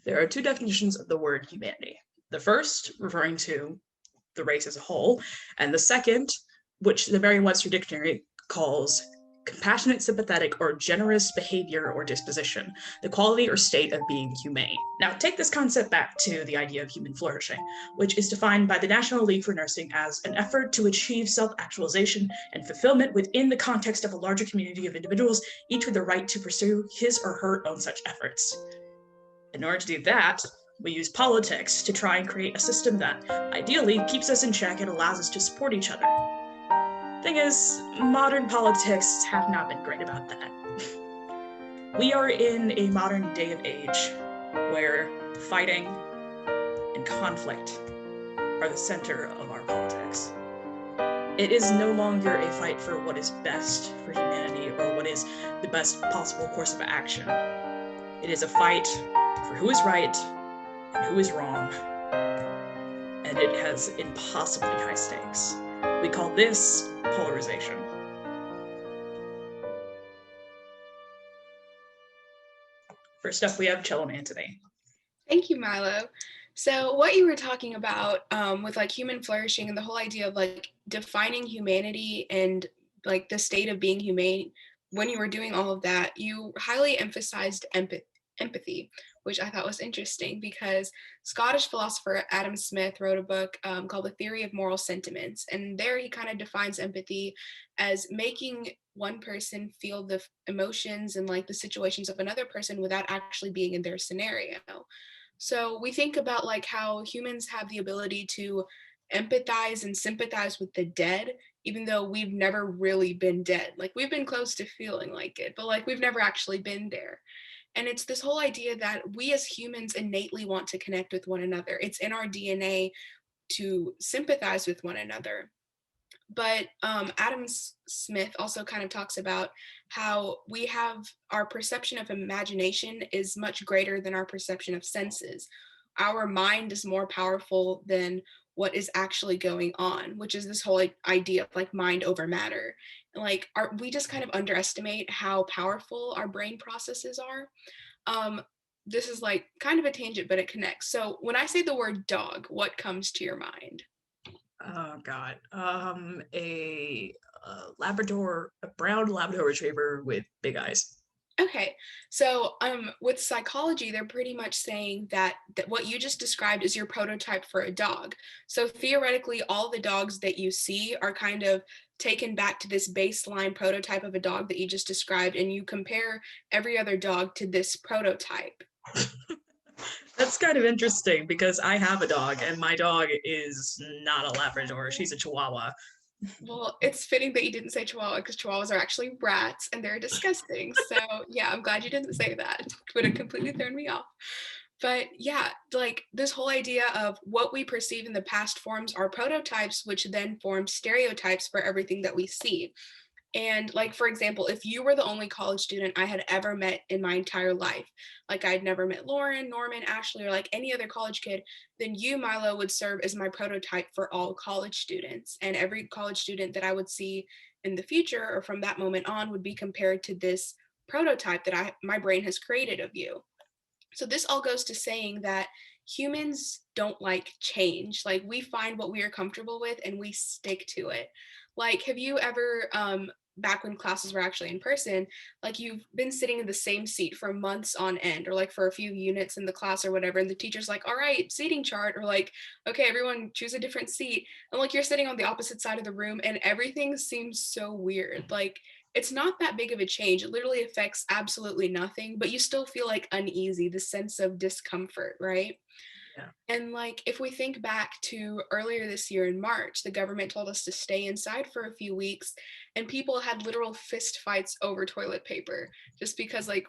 There are two definitions of the word humanity. The first, referring to the race as a whole, and the second, which the Merriam-Webster Dictionary calls compassionate, sympathetic, or generous behavior or disposition, the quality or state of being humane. Now, take this concept back to the idea of human flourishing, which is defined by the National League for Nursing as an effort to achieve self-actualization and fulfillment within the context of a larger community of individuals, each with the right to pursue his or her own such efforts. In order to do that, we use politics to try and create a system that ideally keeps us in check and allows us to support each other. Thing is, modern politics have not been great about that. We are in a modern day of age where fighting and conflict are the center of our politics. It is no longer a fight for what is best for humanity or what is the best possible course of action. It is a fight for who is right and who is wrong, and it has impossibly high stakes. We call this polarization. First up, we have Chellam Antony. Thank you, Milo. So what you were talking about with like human flourishing and the whole idea of like defining humanity and like the state of being humane, when you were doing all of that, you highly emphasized empathy, which I thought was interesting because Scottish philosopher Adam Smith wrote a book called The Theory of Moral Sentiments. And there he kind of defines empathy as making one person feel the emotions and like the situations of another person without actually being in their scenario. So we think about like how humans have the ability to empathize and sympathize with the dead, even though we've never really been dead. Like we've been close to feeling like it, but like we've never actually been there. And it's this whole idea that we as humans innately want to connect with one another. It's in our DNA to sympathize with one another. But Adam Smith also kind of talks about how we have our perception of imagination is much greater than our perception of senses. Our mind is more powerful than what is actually going on, which is this whole idea of like mind over matter. Like we just kind of underestimate how powerful our brain processes are. This is like kind of a tangent, but it connects. So when I say the word dog, what comes to your mind? Oh God, a Labrador, a brown Labrador Retriever with big eyes. Okay, so with psychology, they're pretty much saying that what you just described is your prototype for a dog. So theoretically, all the dogs that you see are kind of taken back to this baseline prototype of a dog that you just described, and you compare every other dog to this prototype. That's kind of interesting because I have a dog and my dog is not a Labrador. She's a Chihuahua. Well, it's fitting that you didn't say Chihuahua because Chihuahuas are actually rats and they're disgusting. So yeah, I'm glad you didn't say that. It would have completely thrown me off. But yeah, like this whole idea of what we perceive in the past forms our prototypes, which then form stereotypes for everything that we see. And like, for example, if you were the only college student I had ever met in my entire life, like I'd never met Lauren, Norman, Ashley, or like any other college kid, then you, Milo, would serve as my prototype for all college students. And every college student that I would see in the future or from that moment on would be compared to this prototype that my brain has created of you. So this all goes to saying that humans don't like change. Like we find what we are comfortable with and we stick to it. Like, have you ever, back when classes were actually in person, like you've been sitting in the same seat for months on end, or like for a few units in the class or whatever, and the teacher's like, all right, seating chart, or like, okay, everyone choose a different seat. And like you're sitting on the opposite side of the room and everything seems so weird. Like it's not that big of a change. It literally affects absolutely nothing, but you still feel like uneasy, the sense of discomfort, right? Yeah. And like if we think back to earlier this year in March, the government told us to stay inside for a few weeks, and people had literal fist fights over toilet paper just because like,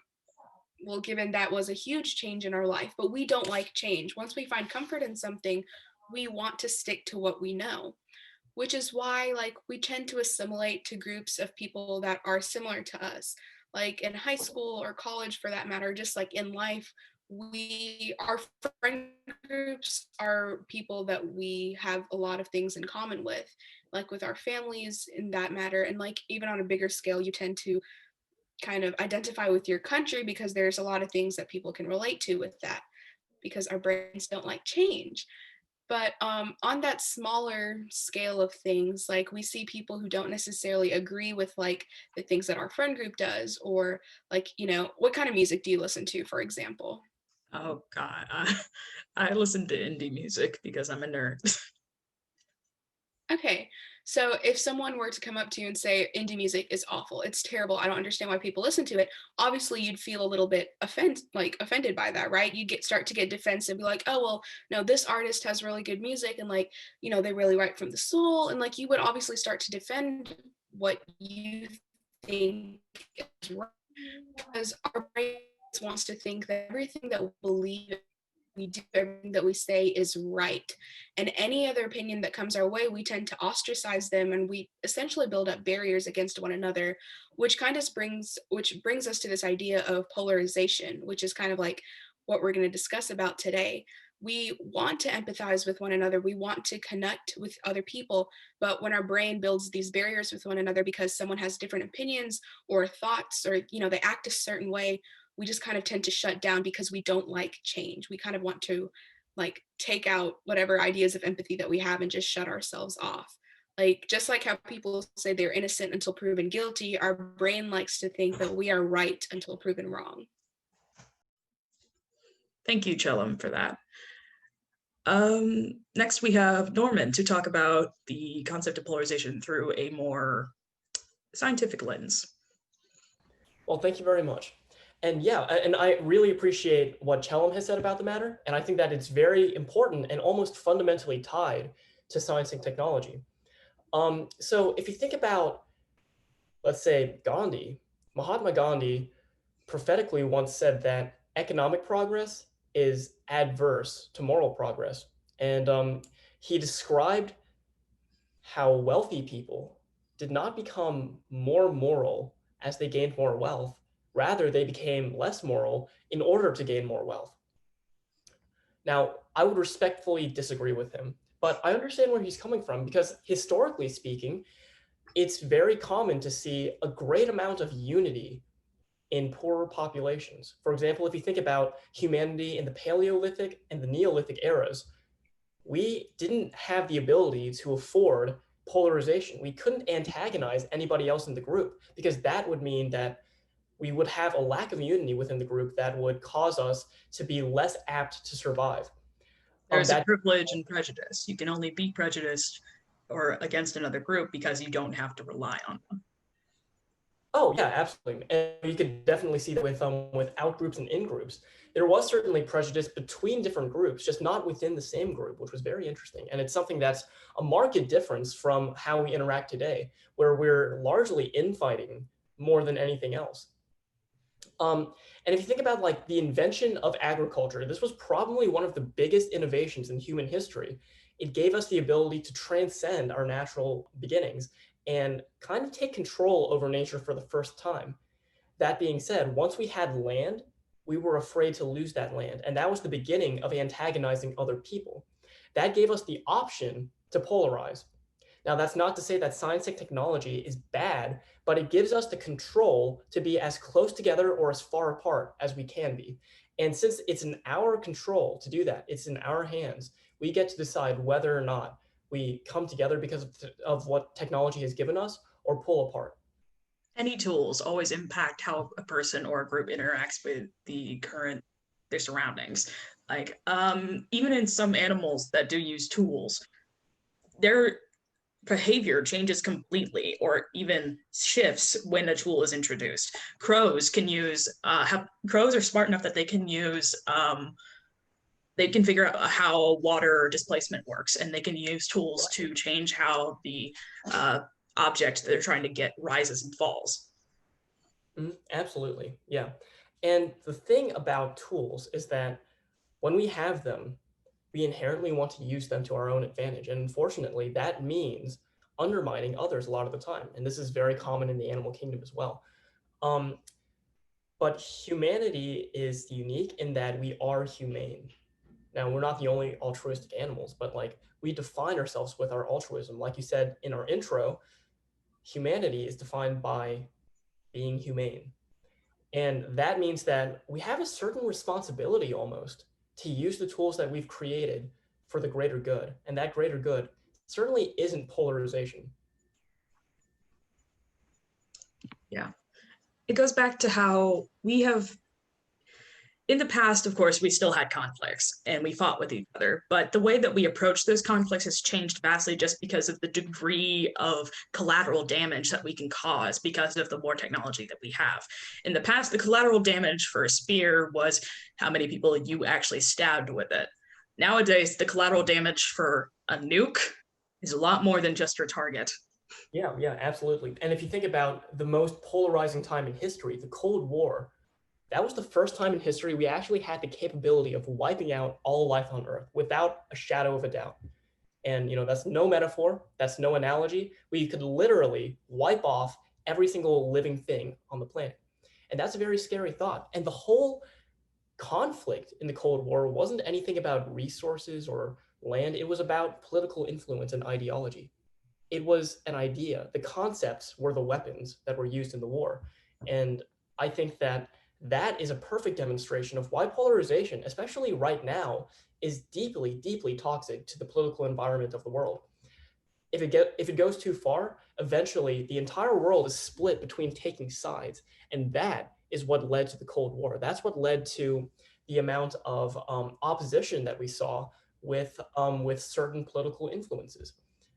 well, given that was a huge change in our life, but we don't like change. Once we find comfort in something, we want to stick to what we know, which is why like we tend to assimilate to groups of people that are similar to us. Like in high school or college for that matter, just like in life, our friend groups are people that we have a lot of things in common with, like with our families in that matter. And like even on a bigger scale, you tend to kind of identify with your country because there's a lot of things that people can relate to with that. because our brains don't like change. But on that smaller scale of things, like we see people who don't necessarily agree with like the things that our friend group does, or like, what kind of music do you listen to, for example? Oh God, I listen to indie music because I'm a nerd. Okay, so if someone were to come up to you and say indie music is awful, it's terrible, I don't understand why people listen to it, obviously you'd feel a little bit offended by that, right? You start to get defensive, be like, oh well, no, this artist has really good music and like, they really write from the soul, and like you would obviously start to defend what you think is right, because our brain wants to think that everything that we believe, we do, everything that we say is right. And any other opinion that comes our way, we tend to ostracize them, and we essentially build up barriers against one another, which brings us to this idea of polarization, which is kind of like what we're going to discuss about today. We want to empathize with one another, we want to connect with other people, but when our brain builds these barriers with one another because someone has different opinions or thoughts, or they act a certain way, we just kind of tend to shut down because we don't like change. We kind of want to like take out whatever ideas of empathy that we have and just shut ourselves off. Like just like how people say they're innocent until proven guilty, our brain likes to think that we are right until proven wrong. Thank you, Chellam, for that. Next, we have Norman to talk about the concept of polarization through a more scientific lens. Well, thank you very much. And yeah, and I really appreciate what Chellam has said about the matter. And I think that it's very important and almost fundamentally tied to science and technology. So if you think about, let's say, Gandhi, Mahatma Gandhi prophetically once said that economic progress is adverse to moral progress. And he described how wealthy people did not become more moral as they gained more wealth. Rather, they became less moral in order to gain more wealth. Now, I would respectfully disagree with him, but I understand where he's coming from because historically speaking, it's very common to see a great amount of unity in poorer populations. For example, if you think about humanity in the Paleolithic and the Neolithic eras, we didn't have the ability to afford polarization. We couldn't antagonize anybody else in the group because that would mean that we would have a lack of unity within the group that would cause us to be less apt to survive. There's a privilege and prejudice. You can only be prejudiced or against another group because you don't have to rely on them. Oh yeah, absolutely. And you could definitely see that with out groups and in groups. There was certainly prejudice between different groups, just not within the same group, which was very interesting. And it's something that's a marked difference from how we interact today, where we're largely infighting more than anything else. And if you think about like the invention of agriculture, this was probably one of the biggest innovations in human history. It gave us the ability to transcend our natural beginnings and kind of take control over nature for the first time. That being said, once we had land, we were afraid to lose that land. And that was the beginning of antagonizing other people. That gave us the option to polarize. Now, that's not to say that science and technology is bad, but it gives us the control to be as close together or as far apart as we can be. And since it's in our control to do that, it's in our hands, we get to decide whether or not we come together because of what technology has given us or pull apart. Any tools always impact how a person or a group interacts with their surroundings. Like even in some animals that do use tools, their behavior changes completely or even shifts when a tool is introduced. Crows are smart enough that they can use they can figure out how water displacement works, and they can use tools to change how the object that they're trying to get rises and falls. Absolutely, yeah. And the thing about tools is that when we have them, we inherently want to use them to our own advantage. And unfortunately, that means undermining others a lot of the time. And this is very common in the animal kingdom as well. But humanity is unique in that we are humane. Now, we're not the only altruistic animals, but like we define ourselves with our altruism. Like you said in our intro, humanity is defined by being humane. And that means that we have a certain responsibility almost to use the tools that we've created for the greater good. And that greater good certainly isn't polarization. Yeah. It goes back to how we have, in the past, of course, we still had conflicts and we fought with each other, but the way that we approach those conflicts has changed vastly just because of the degree of collateral damage that we can cause because of the more technology that we have. In the past, the collateral damage for a spear was how many people you actually stabbed with it. Nowadays, the collateral damage for a nuke is a lot more than just your target. Yeah, absolutely. And if you think about the most polarizing time in history, the Cold War, that was the first time in history we actually had the capability of wiping out all life on Earth without a shadow of a doubt. And that's no metaphor, that's no analogy. We could literally wipe off every single living thing on the planet. And that's a very scary thought. And the whole conflict in the Cold War wasn't anything about resources or land, it was about political influence and ideology. It was an idea. The concepts were the weapons that were used in the war. And I think that that is a perfect demonstration of why polarization, especially right now, is deeply, deeply toxic to the political environment of the world. If it goes too far, eventually the entire world is split between taking sides, and that is what led to the Cold War. That's what led to the amount of opposition that we saw with certain political influences.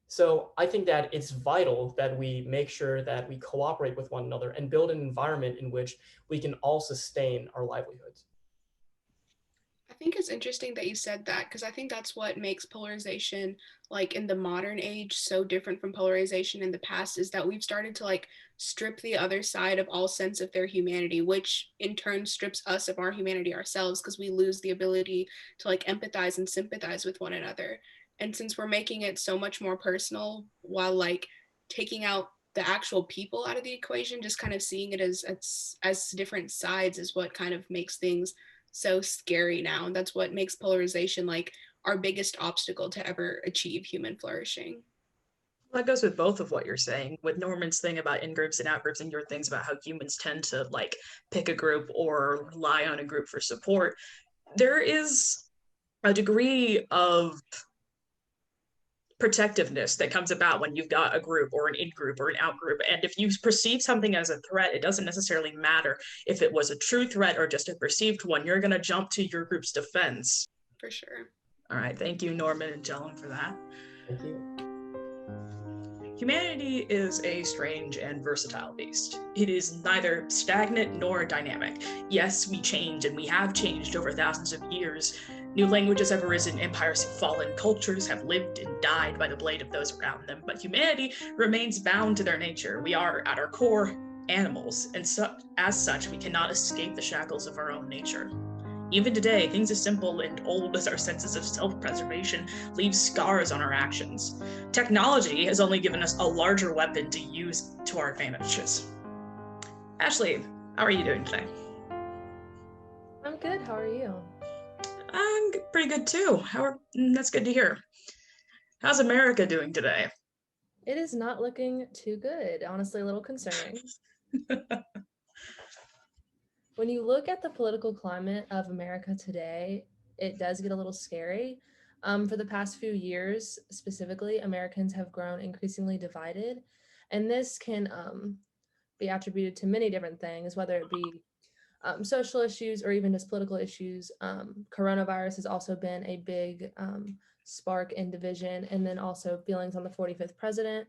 So I think that it's vital that we make sure that we cooperate with one another and build an environment in which we can all sustain our livelihoods. I think it's interesting that you said that because I think that's what makes polarization like in the modern age so different from polarization in the past is that we've started to like strip the other side of all sense of their humanity, which in turn strips us of our humanity ourselves because we lose the ability to like empathize and sympathize with one another. And since we're making it so much more personal while like taking out the actual people out of the equation, just kind of seeing it as different sides is what kind of makes things so scary now. And that's what makes polarization like our biggest obstacle to ever achieve human flourishing. Well, that goes with both of what you're saying, with Norman's thing about in-groups and out-groups and your things about how humans tend to like pick a group or rely on a group for support. There is a degree of protectiveness that comes about when you've got a group or an in-group or an out-group. And if you perceive something as a threat, it doesn't necessarily matter if it was a true threat or just a perceived one. You're going to jump to your group's defense. For sure. All right. Thank you, Norman and Chellam, for that. Thank you. Humanity is a strange and versatile beast. It is neither stagnant nor dynamic. Yes, we change, and we have changed over thousands of years. New languages have arisen, empires have fallen, cultures have lived and died by the blade of those around them, but humanity remains bound to their nature. We are, at our core, animals, and as such, we cannot escape the shackles of our own nature. Even today, things as simple and old as our senses of self-preservation leave scars on our actions. Technology has only given us a larger weapon to use to our advantages. Ashley, how are you doing today? I'm good. How are you? I'm pretty good too. That's good to hear. How's America doing today? It is not looking too good. Honestly, a little concerning. When you look at the political climate of America today, it does get a little scary. For the past few years, specifically, Americans have grown increasingly divided, and this can be attributed to many different things, whether it be social issues or even just political issues. Coronavirus has also been a big spark in division, and then also feelings on the 45th president.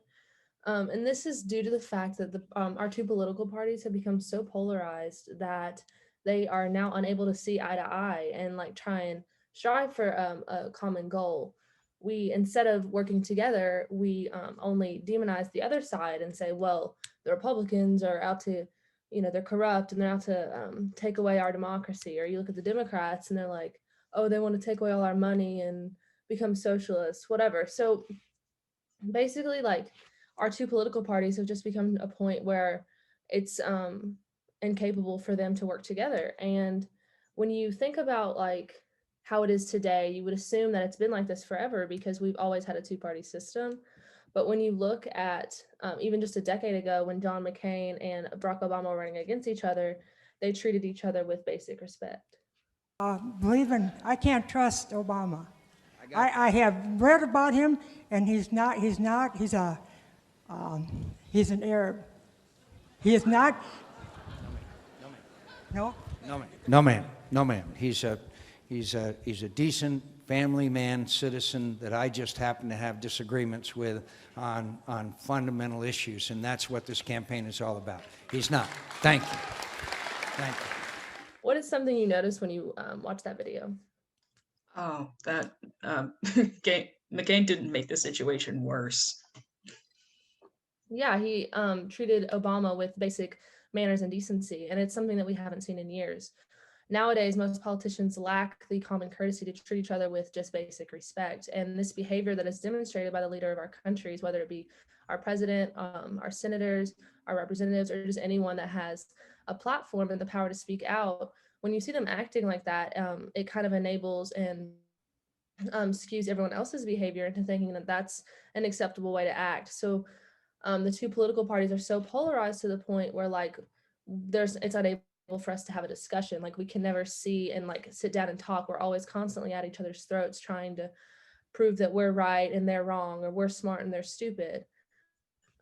And this is due to the fact that our two political parties have become so polarized that they are now unable to see eye to eye and like try and strive for a common goal. We, instead of working together, we only demonize the other side and say, well, the Republicans are out to, they're corrupt and they're out to take away our democracy. Or you look at the Democrats and they're like, oh, they want to take away all our money and become socialists, whatever. So basically, like, our two political parties have just become a point where it's incapable for them to work together. And when you think about like how it is today, you would assume that it's been like this forever because we've always had a two-party system. But when you look at even just a decade ago when John McCain and Barack Obama were running against each other, they treated each other with basic respect. I can't trust Obama. I have read about him, and he's an Arab. He is not, no? No, ma'am. He's a decent family man, citizen that I just happen to have disagreements with on fundamental issues, and that's what this campaign is all about. He's not. Thank you. Thank you. What is something you noticed when you watched that video? Oh, that McCain didn't make the situation worse. Yeah, he treated Obama with basic manners and decency, and it's something that we haven't seen in years. Nowadays, most politicians lack the common courtesy to treat each other with just basic respect. And this behavior that is demonstrated by the leader of our countries, whether it be our president, our senators, our representatives, or just anyone that has a platform and the power to speak out, when you see them acting like that, it kind of enables and skews everyone else's behavior into thinking that that's an acceptable way to act. So the two political parties are so polarized to the point where like it's unable for us to have a discussion. Like we can never see and like sit down and talk. We're always constantly at each other's throats trying to prove that we're right and they're wrong, or we're smart and they're stupid.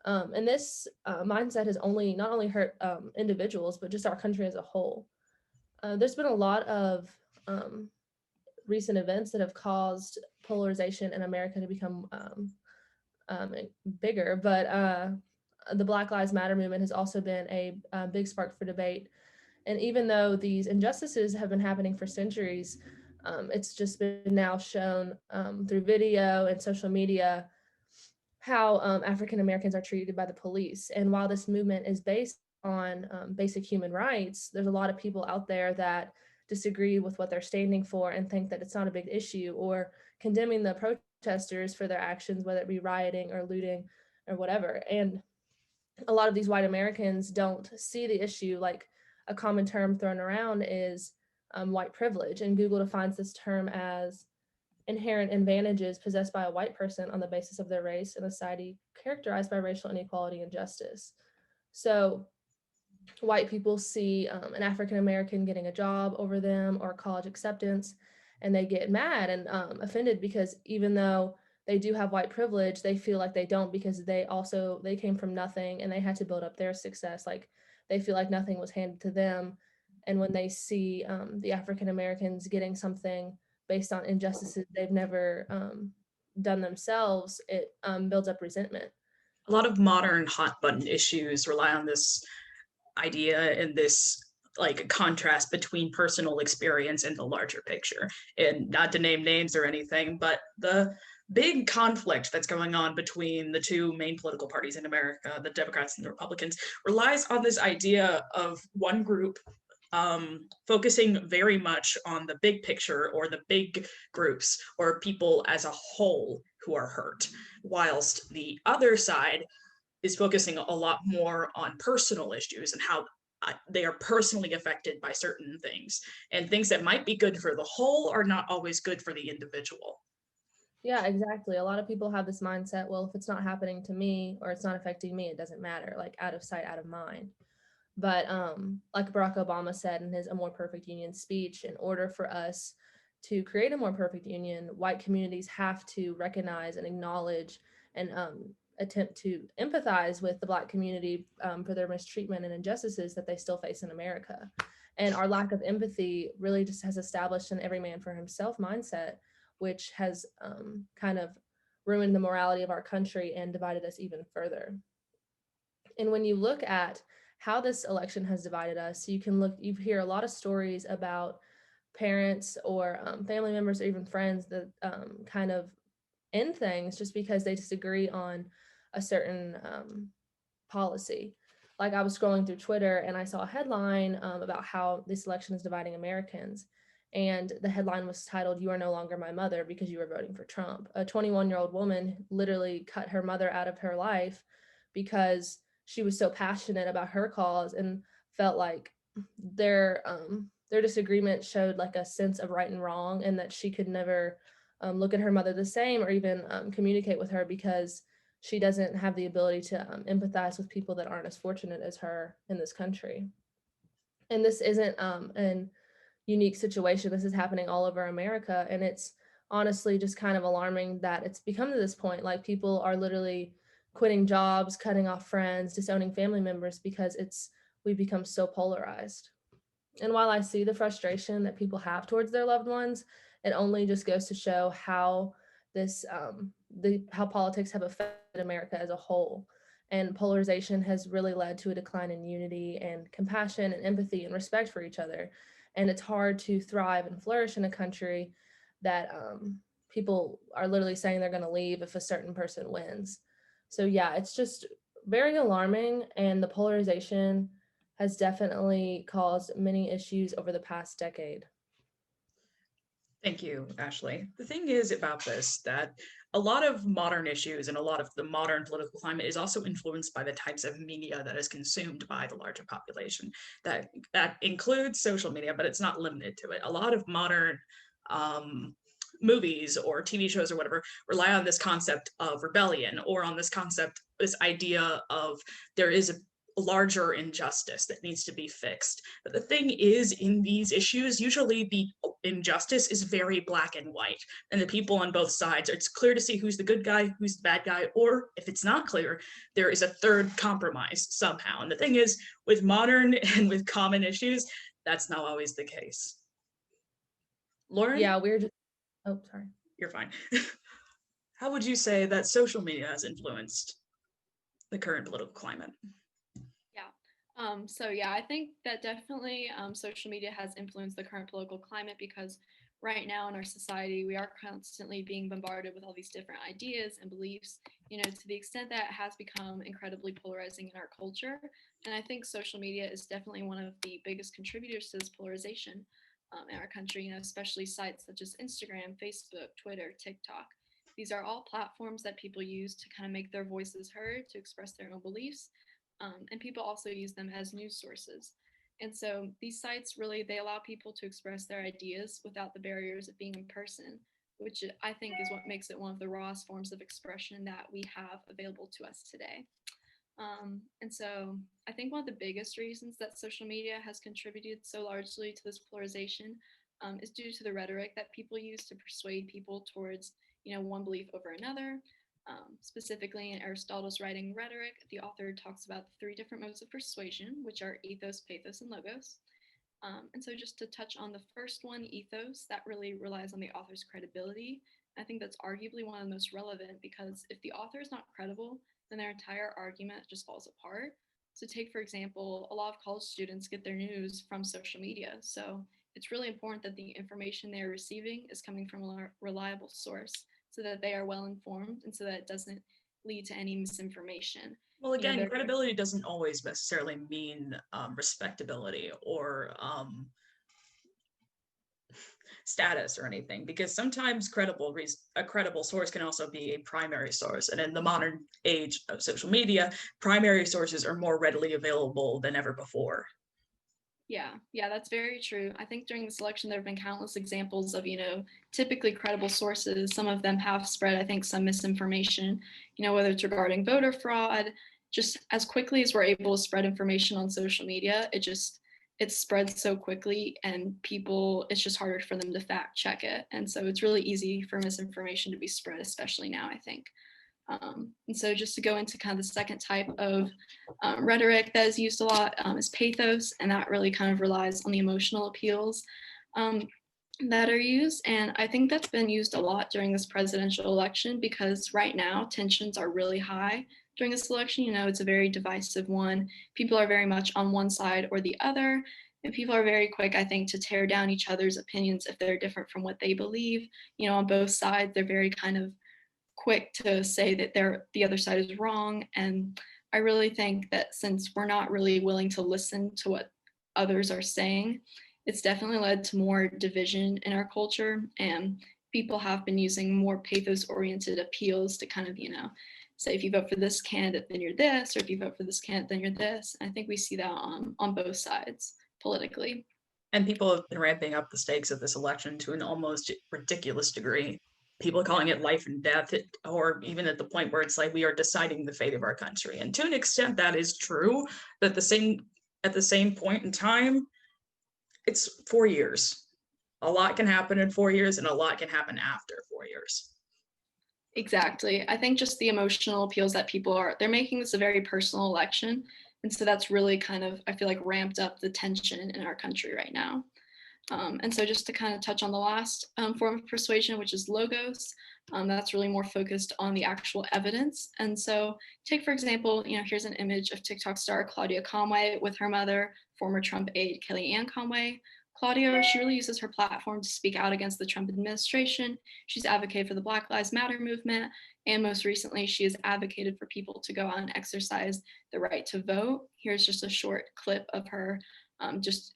And this mindset has not only hurt individuals, but just our country as a whole. There's been a lot of recent events that have caused polarization in America to become bigger, but the Black Lives Matter movement has also been a big spark for debate. And even though these injustices have been happening for centuries, it's just been now shown through video and social media how African Americans are treated by the police. And while this movement is based on basic human rights, there's a lot of people out there that disagree with what they're standing for and think that it's not a big issue, or condemning the protesters for their actions, whether it be rioting or looting or whatever. And a lot of these white Americans don't see the issue. Like a common term thrown around is white privilege, and Google defines this term as inherent advantages possessed by a white person on the basis of their race in a society characterized by racial inequality and justice. So white people see an African American getting a job over them or college acceptance, and they get mad and offended because even though they do have white privilege, they feel like they don't, because they came from nothing and they had to build up their success. Like they feel like nothing was handed to them. And when they see the African Americans getting something based on injustices they've never done themselves, it builds up resentment. A lot of modern hot button issues rely on this idea and this like contrast between personal experience and the larger picture. And not to name names or anything, but the big conflict that's going on between the two main political parties in America, the Democrats and the Republicans, relies on this idea of one group focusing very much on the big picture or the big groups or people as a whole who are hurt, whilst the other side is focusing a lot more on personal issues and how they are personally affected by certain things, and things that might be good for the whole are not always good for the individual. Yeah, exactly. A lot of people have this mindset, well, if it's not happening to me or it's not affecting me, it doesn't matter, like out of sight, out of mind. But like Barack Obama said in his A More Perfect Union speech, in order for us to create a more perfect union, white communities have to recognize and acknowledge and attempt to empathize with the Black community for their mistreatment and injustices that they still face in America. And our lack of empathy really just has established an every man for himself mindset, which has kind of ruined the morality of our country and divided us even further. And when you look at how this election has divided us, you hear a lot of stories about parents or family members or even friends that kind of end things just because they disagree on a certain policy. Like I was scrolling through Twitter and I saw a headline about how this election is dividing Americans. And the headline was titled, "You are no longer my mother because you were voting for Trump." A 21-year-old woman literally cut her mother out of her life because she was so passionate about her cause and felt like their disagreement showed like a sense of right and wrong, and that she could never look at her mother the same or even communicate with her because she doesn't have the ability to empathize with people that aren't as fortunate as her in this country. And this isn't an unique situation. This is happening all over America, and it's honestly just kind of alarming that it's become to this point. Like, people are literally quitting jobs, cutting off friends, disowning family members because we've become so polarized. And while I see the frustration that people have towards their loved ones, it only just goes to show how this how politics have affected America as a whole. And polarization has really led to a decline in unity and compassion and empathy and respect for each other. And it's hard to thrive and flourish in a country that people are literally saying they're going to leave if a certain person wins. So yeah, it's just very alarming, and the polarization has definitely caused many issues over the past decade. Thank you, Ashley. The thing is about this, that a lot of modern issues and a lot of the modern political climate is also influenced by the types of media that is consumed by the larger population. That includes social media, but it's not limited to it. A lot of modern movies or TV shows or whatever rely on this concept of rebellion, or on this concept, this idea of there is a larger injustice that needs to be fixed. But the thing is, in these issues, usually the injustice is very black and white, and the people on both sides, it's clear to see who's the good guy, who's the bad guy, or if it's not clear, there is a third compromise somehow. And the thing is, with modern and with common issues, that's not always the case. Lauren? Yeah, oh, sorry. You're fine. How would you say that social media has influenced the current political climate? So yeah, I think that definitely social media has influenced the current political climate, because right now in our society, we are constantly being bombarded with all these different ideas and beliefs, to the extent that it has become incredibly polarizing in our culture. And I think social media is definitely one of the biggest contributors to this polarization in our country, especially sites such as Instagram, Facebook, Twitter, TikTok. These are all platforms that people use to kind of make their voices heard, to express their own beliefs. And people also use them as news sources. And so these sites really, they allow people to express their ideas without the barriers of being in person, which I think is what makes it one of the rawest forms of expression that we have available to us today. And so I think one of the biggest reasons that social media has contributed so largely to this polarization is due to the rhetoric that people use to persuade people towards, one belief over another. Specifically in Aristotle's writing Rhetoric, the author talks about the 3 different modes of persuasion, which are ethos, pathos, and logos. And so just to touch on the first one, ethos, that really relies on the author's credibility. I think that's arguably one of the most relevant, because if the author is not credible, then their entire argument just falls apart. So take, for example, a lot of college students get their news from social media. So it's really important that the information they're receiving is coming from a reliable source, so that they are well informed and so that it doesn't lead to any misinformation. Well, again, credibility doesn't always necessarily mean respectability or status or anything, because sometimes a credible source can also be a primary source. And in the modern age of social media, primary sources are more readily available than ever before. Yeah, that's very true. I think during this election, there have been countless examples of, typically credible sources. Some of them have spread, I think, some misinformation, whether it's regarding voter fraud. Just as quickly as we're able to spread information on social media, it spreads so quickly, and people, it's just harder for them to fact check it. And so it's really easy for misinformation to be spread, especially now, I think. And so just to go into kind of the second type of rhetoric that is used a lot is pathos, and that really kind of relies on the emotional appeals that are used. And I think that's been used a lot during this presidential election, because right now tensions are really high during this election. It's a very divisive one. People are very much on one side or the other, and people are very quick, I think, to tear down each other's opinions if they're different from what they believe. On both sides, they're very kind of quick to say that the other side is wrong. And I really think that since we're not really willing to listen to what others are saying, it's definitely led to more division in our culture, and people have been using more pathos-oriented appeals to kind of, say if you vote for this candidate, then you're this, or if you vote for this candidate, then you're this. And I think we see that on both sides politically. And people have been ramping up the stakes of this election to an almost ridiculous degree. People calling it life and death, or even at the point where it's like we are deciding the fate of our country. And to an extent, that is true. But at the same point in time, it's 4 years. A lot can happen in 4 years, and a lot can happen after 4 years. Exactly. I think just the emotional appeals that they're making this a very personal election. And so that's really kind of, I feel like, ramped up the tension in our country right now. And so just to kind of touch on the last form of persuasion, which is logos, that's really more focused on the actual evidence. And so take, for example, here's an image of TikTok star Claudia Conway with her mother, former Trump aide Kellyanne Conway. Claudia, she really uses her platform to speak out against the Trump administration. She's advocated for the Black Lives Matter movement. And most recently, she has advocated for people to go out and exercise the right to vote. Here's just a short clip of her.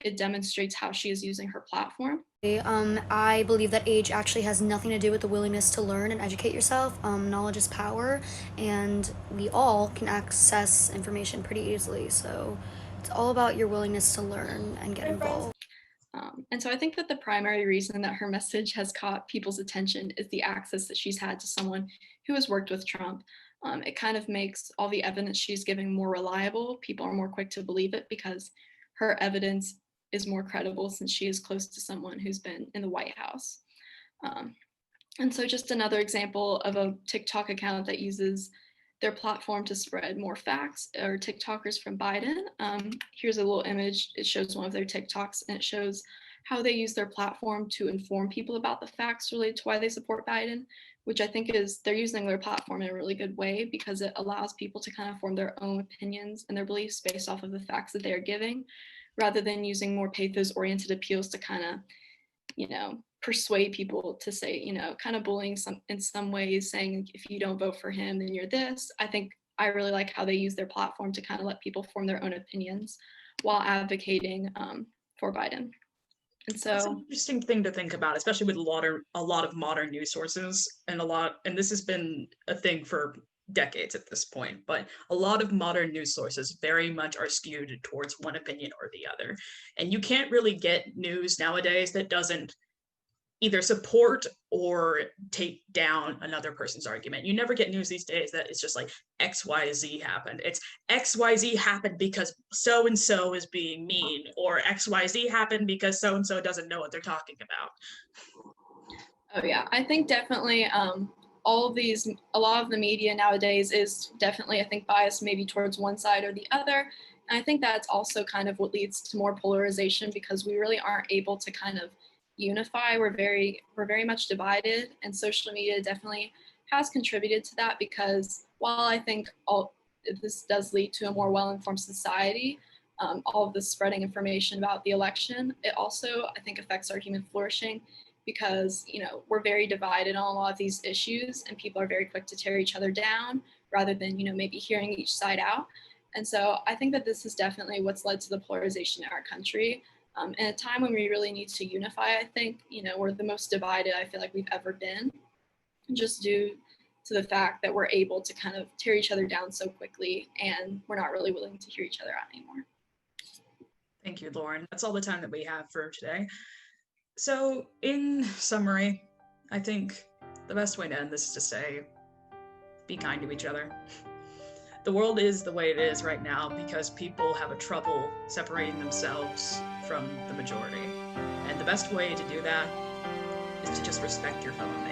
It demonstrates how she is using her platform. I believe that age actually has nothing to do with the willingness to learn and educate yourself. Knowledge is power, and we all can access information pretty easily. So it's all about your willingness to learn and get involved. And so I think that the primary reason that her message has caught people's attention is the access that she's had to someone who has worked with Trump. It kind of makes all the evidence she's giving more reliable. People are more quick to believe it because her evidence is more credible since she is close to someone who's been in the White House. And so just another example of a TikTok account that uses their platform to spread more facts are TikTokers from Biden. Here's a little image. It shows one of their TikToks, and it shows how they use their platform to inform people about the facts related to why they support Biden, which I think is they're using their platform in a really good way because it allows people to kind of form their own opinions and their beliefs based off of the facts that they're giving, rather than using more pathos-oriented appeals to kind of, persuade people to say, kind of bullying in some ways, saying if you don't vote for him, then you're this. I think I really like how they use their platform to kind of let people form their own opinions while advocating for Biden. And so it's an interesting thing to think about, especially with a lot of modern news sources and this has been a thing for decades at this point, but a lot of modern news sources very much are skewed towards one opinion or the other. And you can't really get news nowadays that doesn't either support or take down another person's argument. You never get news these days that it's just like XYZ happened. It's XYZ happened because so-and-so is being mean, or XYZ happened because so-and-so doesn't know what they're talking about. Oh yeah, I think definitely a lot of the media nowadays is definitely, I think, biased maybe towards one side or the other. And I think that's also kind of what leads to more polarization because we really aren't able to kind of unify. We're very much divided, and social media definitely has contributed to that because while I think this does lead to a more well-informed society, all of this spreading information about the election, it also, I think, affects our human flourishing because, we're very divided on a lot of these issues and people are very quick to tear each other down rather than, maybe hearing each side out. And so I think that this is definitely what's led to the polarization in our country. In a time when we really need to unify, I think, we're the most divided I feel like we've ever been, just due to the fact that we're able to kind of tear each other down so quickly and we're not really willing to hear each other out anymore. Thank you, Lauren. That's all the time that we have for today. So in summary, I think the best way to end this is to say, be kind to each other. The world is the way it is right now because people have a trouble separating themselves from the majority. And the best way to do that is to just respect your fellow man.